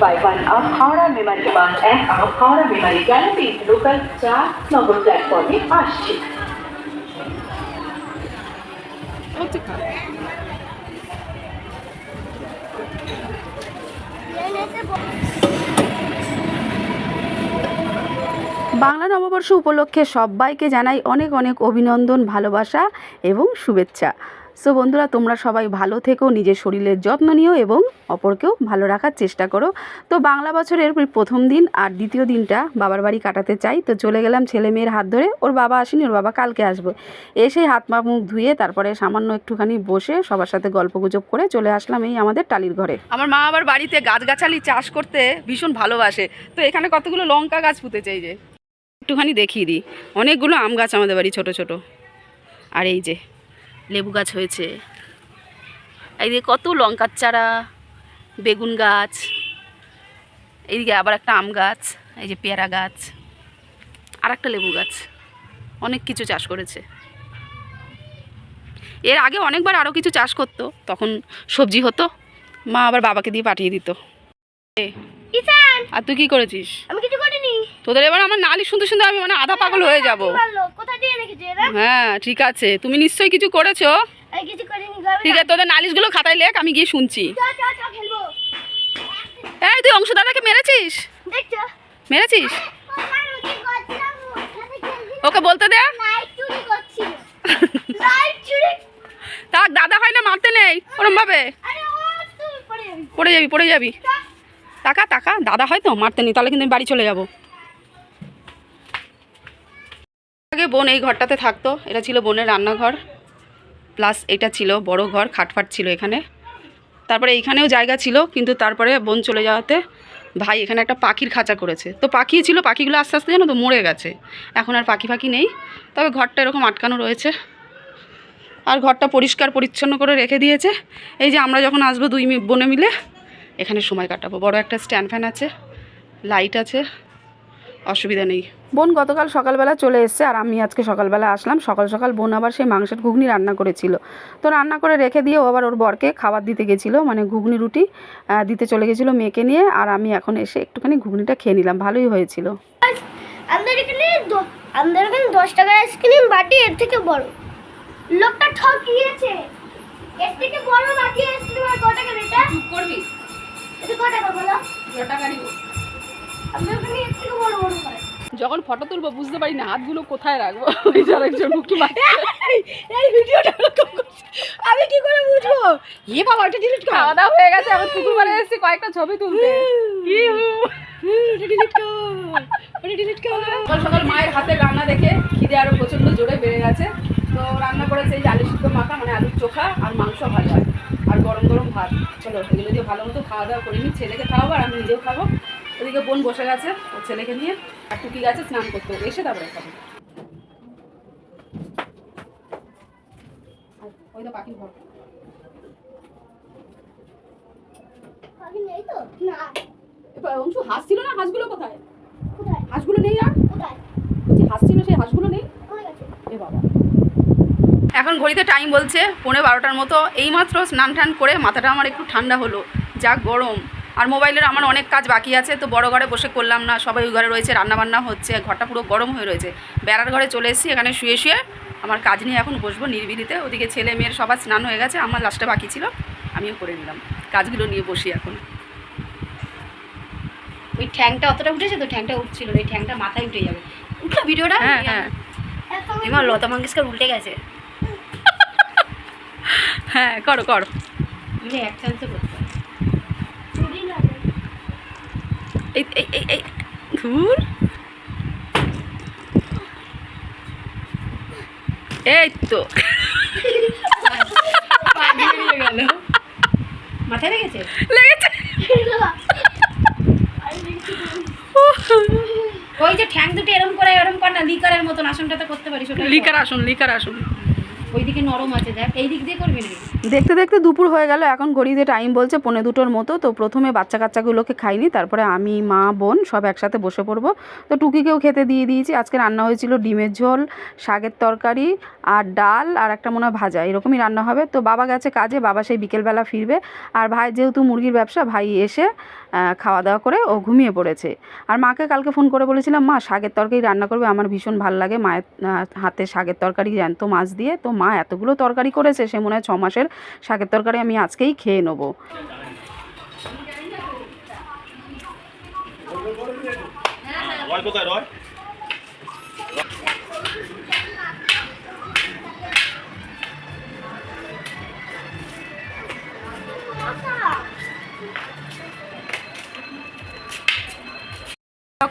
by 1 of Howrah Memory Bus and of Howrah Memory Galaxy local 4 নম্বর প্ল্যাটফর্মে আসছে। বাংলা নববর্ষ উপলক্ষে সবাইকে জানাই অনেক অনেক অভিনন্দন, ভালোবাসা এবং শুভেচ্ছা। সো বন্ধুরা, তোমরা সবাই ভালো থেকো, নিজের শরীরের যত্ন নিও এবং অপরকেও ভালো রাখার চেষ্টা করো। তো বাংলা বছরের প্রথম দিন আর দ্বিতীয় দিনটা বাবার বাড়ি কাটাতে চাই। তো চলে গেলাম ছেলে মেয়ের হাত ধরে। ওর বাবা আসেনি, ওর বাবা কালকে আসবে। এসে হাত পা মুখ ধুয়ে তারপরে সামান্য একটুখানি বসে সবার সাথে গল্পগুজব করে চলে আসলাম এই আমাদের টালির ঘরে। আমার মা আবার বাড়িতে গাছগাছালি চাষ করতে ভীষণ ভালোবাসে। তো এখানে কতগুলো লঙ্কা গাছ পুঁতেছে, এই যে একটুখানি দেখিয়ে দিই। অনেকগুলো আম গাছ আমাদের বাড়ি ছোট ছোট, আর এই যে লেবু গাছ হয়েছে, এইদিকে কত লঙ্কার চারা, বেগুন গাছ, এইদিকে আবার একটা আম গাছ, এই যে পেয়ারা গাছ, আর একটা লেবু গাছ, অনেক কিছু চাষ করেছে। এর আগে অনেকবার আরও কিছু চাষ করতো, তখন সবজি হতো, মা আবার বাবাকে দিয়ে পাঠিয়ে দিত। আর তুই কি করেছিস? আমি কিছু করিনি। তোদের এবার আমার নালি শুনতে শুনতে আমি মানে আধা পাগল হয়ে যাব। কোথা দিয়ে রেখেছে এরা? হ্যাঁ ঠিক আছে, তুমি নিশ্চয়ই কিছু করেছো। আমি কিছু করিনি। ঠিক আছে, তোদের নালিশগুলো খাতায় লেখ, আমি গিয়ে শুনছি। খেলবো। এই তুই অংশদাদাকে মেরেছিস? দেখছো? মেরেছিস? ওকে বলতে দে। লাইট চুরি করছিল। লাইট চুরি। তাক, দাদা হয় না, মারতে নেই ওরম ভাবে। আরে ও তুই পড়ে যাবি পড়ে যাবি। টাকা টাকা দাদা হয় তো, মারতে নেই, তাহলে কিন্তু আমি বাড়ি চলে যাব। আগে বোন এই ঘরটাতে থাকতো, এটা ছিল বোনের রান্নাঘর, প্লাস এটা ছিল বড় ঘর, খাটফাট ছিল এখানে। তারপরে এইখানেও জায়গা ছিল, কিন্তু তারপরে বোন চলে যাওয়াতে ভাই এখানে একটা পাখির খাঁচা করেছে। তো পাখি ছিল, পাখিগুলো আস্তে আস্তে জানো তো মরে গেছে, এখন আর পাখি ফাঁকি নেই। তবে ঘরটা এরকম আটকানো রয়েছে, আর ঘরটা পরিষ্কার পরিচ্ছন্ন করে রেখে দিয়েছে। এই যে আমরা যখন আসবো দুই বোনে মিলে এখানে সময় কাটাবো। বড় একটা স্ট্যান্ড ফ্যান আছে, লাইট আছে, অসুবিধা নেই। বোন গতকাল সকালবেলা চলে এসছে, আর আমি আজকে সকালবেলা আসলাম। সকাল সকাল বোন আবার সেই মাংসের ঘুগনি রান্না করেছিল। তো রান্না করে রেখে দিয়ে ও আবার ওর বরকে খাবার দিতে গেছিলো, মানে ঘুগনি রুটি দিতে চলে গেছিলো মেয়েকে নিয়ে। আর আমি এখন এসে একটুখানি ঘুগনিটা খেয়ে নিলাম, ভালোই হয়েছিল। আমাদের এখানে 10 টাকার আইসক্রিম বাটি এর থেকে বড়। লোকটা ঠকিয়েছে। এর থেকে বড় বাটি আইসক্রিম আর কত টাকা এটা? চুপ করবি? এটা কত টাকা বলো? 2 টাকা নিব। আমাদের এখানে এর থেকে বড় বড় হয়। যখন ফটো তুলবো বুঝতে পারি না হাতগুলো কোথায় রাখবো। এই যে আরেকজন মুখি মারছে। এই ভিডিওটা আমি কি করে বুঝবো? এ বাবা, এটা ডিলিট কর। খাওয়া দাওয়া হয়ে গেছে, আমি পুকুর পাড়ে এসেছি কয়েকটা ছবি তুলতে। এটা ডিলিট কর, এটা ডিলিট কর। সকাল সকাল মায়ের হাতের রান্না দেখে খিদে আরো প্রচন্ড জোরে বেড়ে গেছে। তো রান্না করেছে এই যে আলু সিদ্ধ মাখা, মানে আলুর চোখা আর মাংস ভাজা আর গরম গরম ভাত। চলো এগুলো দিয়ে ভালো মতো খাওয়া দাওয়া করে নিই, ছেলেকে খাওয়াবো আর আমি নিজেও খাবো। ওদিকে বোন বসে গেছে ওর ছেলেকে নিয়ে, আর টুকি গেছে স্নান করতে, এসে তারপরে খাবো। ওই তো পাখির ঘর। পাখি নেই তো? না। এবার অংশু হাঁস ছিল না, হাঁসগুলো কোথায়? কোথায়? হাঁসগুলো নেই আর? কোথায়? বলছি হাঁস ছিল, সেই হাঁসগুলো নেই। কোথায় গেছে? এ বাবা, এখন ঘড়িতে টাইম বলছে 12:15 মতো। এইমাত্র স্নান টান করে মাথাটা আমার একটু ঠান্ডা হলো, যা গরম। আর মোবাইলের আমার অনেক কাজ বাকি আছে, তো বড় ঘরে বসে করলাম না, সবাই ওই ঘরে রয়েছে, রান্নাবান্না হচ্ছে, ঘরটা পুরো গরম হয়ে রয়েছে। বেড়ার ঘরে চলে এসেছি, এখানে শুয়ে শুয়ে আমার কাজ নিয়ে এখন বসবো নিরিবিলিতে। ওদিকে ছেলে মেয়ের সবার স্নান হয়ে গেছে, আমার লাস্টে বাকি ছিল, আমিও করে নিলাম। কাজগুলো নিয়ে বসি এখন। ওই ঠ্যাংটা অতটা উঠেছে তো, ঠ্যাংটা উঠছিল না, এই ঠ্যাংটা মাথায় উঠে যাবে। উঠলো ভিডিওটা? হ্যাঁ হ্যাঁ। এবার লতা মঙ্গেশকর উল্টে গেছে। হ্যাঁ করো করো, এক চান্সে করতে হবে। এই এই এই এই ধুর, এই তো মাথায় লেগেছে লেগেছে। ওই যে ঠ্যাং দুটো এরম করে না, লিকারের মতন আসনটাতে করতে পারিস। লিকার আসন, লিকার আসন। ওইদিকে নরম আছে, দেখ এই দিক দিয়ে করবি না। দেখতে দেখতে দুপুর হয়ে গেল, এখন ঘড়িতে টাইম বলছে 1:45-র মতো। তো প্রথমে বাচ্চা কাচ্চাগুলোকে খাইনি, তারপরে আমি মা বোন সব একসাথে বসে পড়বো। তো টুকিকেও খেতে দিয়ে দিয়েছি। আজকে রান্না হয়েছিল ডিমের ঝোল, শাকের তরকারি আর ডাল আর একটা মনে হয় ভাজা, এরকমই রান্না হবে। তো বাবা গেছে কাজে, বাবা সেই বিকেলবেলা ফিরবে। আর ভাই যেহেতু মুরগির ব্যবসা, ভাই এসে খাওয়া দাওয়া করে ও ঘুমিয়ে পড়েছে। আর মাকে কালকে ফোন করে বলেছিলাম মা শাকের তরকারি রান্না করবে, আমার ভীষণ ভালো লাগে মায়ের হাতে শাকের তরকারি, জ্যান্ত মাছ দিয়ে। তো মা এতগুলো তরকারি করেছে, সে মনে হয় 6 মাসের শাকের তরকারি আমি আজকেই খেয়ে নেবো।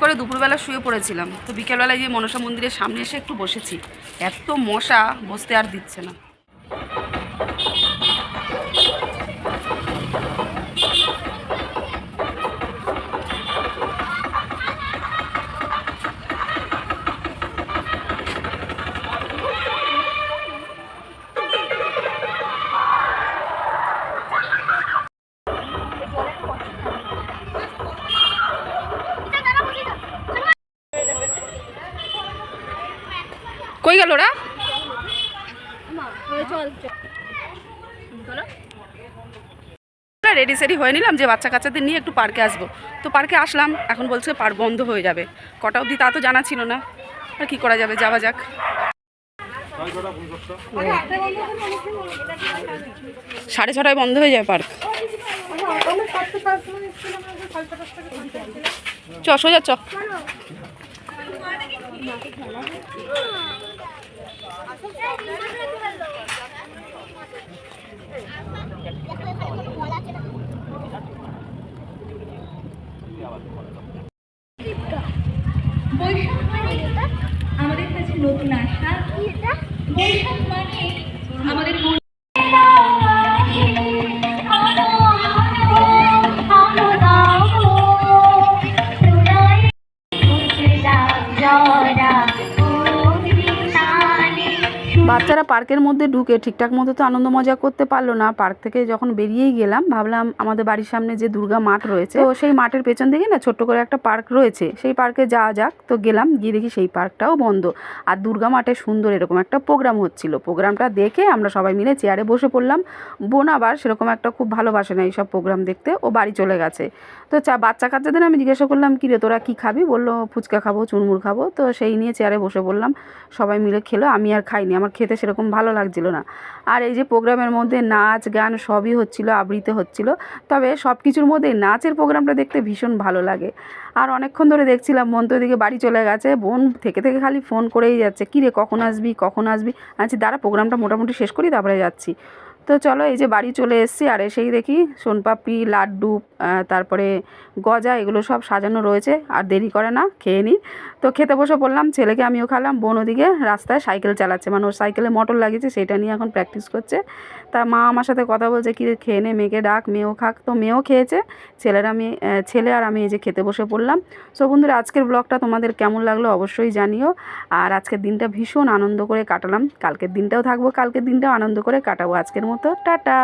করে দুপুরবেলা শুয়ে পড়েছিলাম। তো বিকেলবেলায় যে মনসা মন্দিরের সামনে এসে একটু বসেছি, এত মশা বসতে আর দিচ্ছে না। কই গেল ওরা? রেডি সেডি হয়ে নিলাম যে বাচ্চা কাচ্চাদের নিয়ে একটু পার্কে আসবো। তো পার্কে আসলাম, এখন বলছে পার্ক বন্ধ হয়ে যাবে। কটা অবধি তা তো জানা ছিল না, আর কী করা যাবে, যাওয়া যাক। 6:30 বন্ধ হয়ে যায় পার্ক। চ সোজা চ। আমাদের কাছে নতুন আশা। বৈশাখ মানে আমাদের বাচ্চারা পার্কের মধ্যে ঢুকে ঠিকঠাক মতো তো আনন্দ মজা করতে পারলো না। পার্ক থেকে যখন বেরিয়েই গেলাম, ভাবলাম আমাদের বাড়ির সামনে যে দুর্গা মাঠ রয়েছে, তো সেই মাঠের পেছন দিকে না ছোট্ট করে একটা পার্ক রয়েছে, সেই পার্কে যাওয়া যাক। তো গেলাম, গিয়ে দেখি সেই পার্কটাও বন্ধ। আর দুর্গা মাঠে সুন্দর এরকম একটা প্রোগ্রাম হচ্ছিল। প্রোগ্রামটা দেখে আমরা সবাই মিলে চেয়ারে বসে পড়লাম। বোন আবার সেরকম একটা খুব ভালোবাসে না এইসব প্রোগ্রাম দেখতে, ও বাড়ি চলে গেছে। তো বাচ্চা কাচ্চাদের আমি জিজ্ঞাসা করলাম কী রে তোরা কী খাবি, বললো ফুচকা খাবো, চুরমুর খাবো। তো সেই নিয়ে চেয়ারে বসে পড়লাম, সবাই মিলে খেলো। আমি আর খাইনি, আমার খেতে সেরকম ভালো লাগছিল না। আর এই যে প্রোগ্রামের মধ্যে নাচ গান সবই হচ্ছিল, আবৃত্তি হচ্ছিল। তবে সব কিছুর মধ্যে নাচের প্রোগ্রামটা দেখতে ভীষণ ভালো লাগে। আর অনেকক্ষণ ধরে দেখছিলাম, বোন তো এদিকে বাড়ি চলে গেছে। বোন থেকে থেকে খালি ফোন করেই যাচ্ছে, কী রে কখন আসবি কখন আসবি। আচ্ছা দাঁড়া প্রোগ্রামটা মোটামুটি শেষ করি তারপরে যাচ্ছি। তো চলো এই যে বাড়ি চলে এসেছি। আর এসেই দেখি সোনপাপড়ি, লাড্ডু, তারপরে গজা, এগুলো সব সাজানো রয়েছে। আর দেরি করে না, খেয়ে নিই। তো খেতে বসে পড়লাম, ছেলেকে আমিও খেলাম। বোন ওদিকে রাস্তায় সাইকেল চালাচ্ছে, মানে ওর সাইকেলে মোটর লাগিয়েছে, সেটা নিয়ে এখন প্র্যাকটিস করছে। তা মা আমার সাথে কথা বলছে, কি খেয়ে নে, মেয়েকে ডাক, মেয়েও খাক। তো মেয়েও খেয়েছে, ছেলে আর আমি এই যে খেতে বসে পড়লাম। সো বন্ধুরা আজকের ব্লগটা তোমাদের কেমন লাগলো অবশ্যই জানিও। আর আজকের দিনটা ভীষণ আনন্দ করে কাটালাম, কালকের দিনটাও থাকবো, কালকের দিনটাও আনন্দ করে কাটাবো। আজকের মতো টাটা।